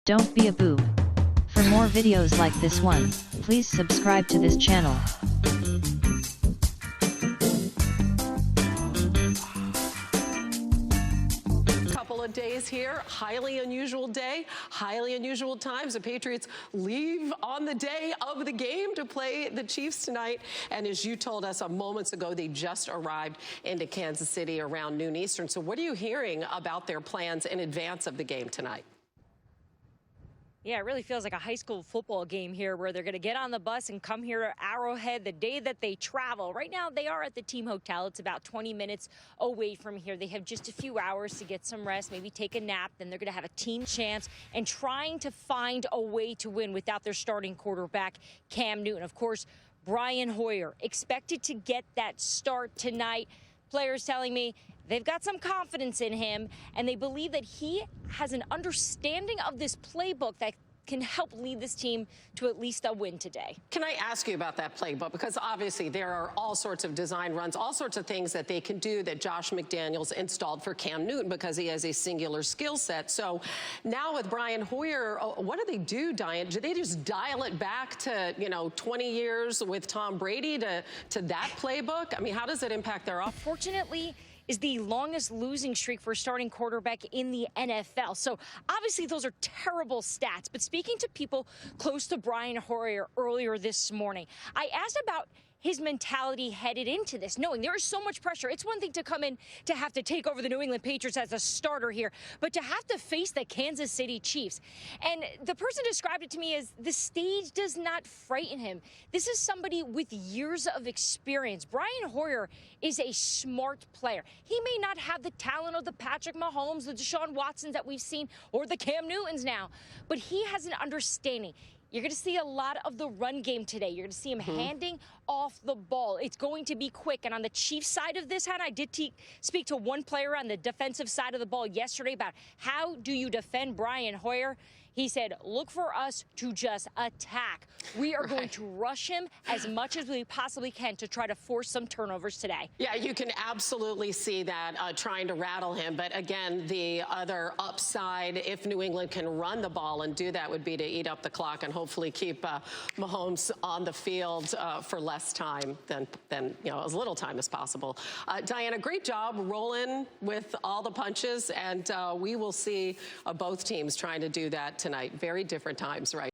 Don't be a boob. For more videos like this one, please subscribe to this channel. Couple of days here, highly unusual day, highly unusual times. The Patriots leave on the day of the game to play the Chiefs tonight. And as you told us moments ago, they just arrived into Kansas City around noon Eastern. So what are you hearing about their plans in advance of the game tonight? Yeah, it really feels like a high school football game here where they're going to get on the bus and come here to Arrowhead the day that they travel. Right now, they are at the team hotel. It's about 20 minutes away from here. They have just a few hours to get some rest, maybe take a nap. Then they're going to have a team chance and trying to find a way to win without their starting quarterback, Cam Newton. Of course, Brian Hoyer expected to get that start tonight. Players telling me they've got some confidence in him, and they believe that he has an understanding of this playbook that can help lead this team to at least a win today. Can I ask you about that playbook? Because obviously there are all sorts of design runs, all sorts of things that they can do that Josh McDaniels installed for Cam Newton because he has a singular skill set. So now with Brian Hoyer, what do they do, Dianna? Do they just dial it back to, 20 years with Tom Brady to that playbook? I mean, how does it impact their offense? Unfortunately, is the longest losing streak for a starting quarterback in the NFL. So obviously those are terrible stats. But speaking to people close to Brian Hoyer earlier this morning, I asked about his mentality headed into this, knowing there is so much pressure. It's one thing to come in to have to take over the New England Patriots as a starter here, but to have to face the Kansas City Chiefs. And the person described it to me as the stage does not frighten him. This is somebody with years of experience. Brian Hoyer is a smart player. He may not have the talent of the Patrick Mahomes, the Deshaun Watsons that we've seen, or the Cam Newtons now, but he has an understanding. You're going to see a lot of the run game today. You're going to see him handing off the ball. It's going to be quick. And on the Chiefs side of this, Hannah, I did speak to one player on the defensive side of the ball yesterday about how do you defend Brian Hoyer. He said, look for us to just attack. We are going to rush him as much as we possibly can to try to force some turnovers today. Yeah, you can absolutely see that trying to rattle him. But again, the other upside, if New England can run the ball and do that, would be to eat up the clock and hopefully keep Mahomes on the field for less time than as little time as possible. Dianna, great job rolling with all the punches. And we will see both teams trying to do that tonight. Very different times, right?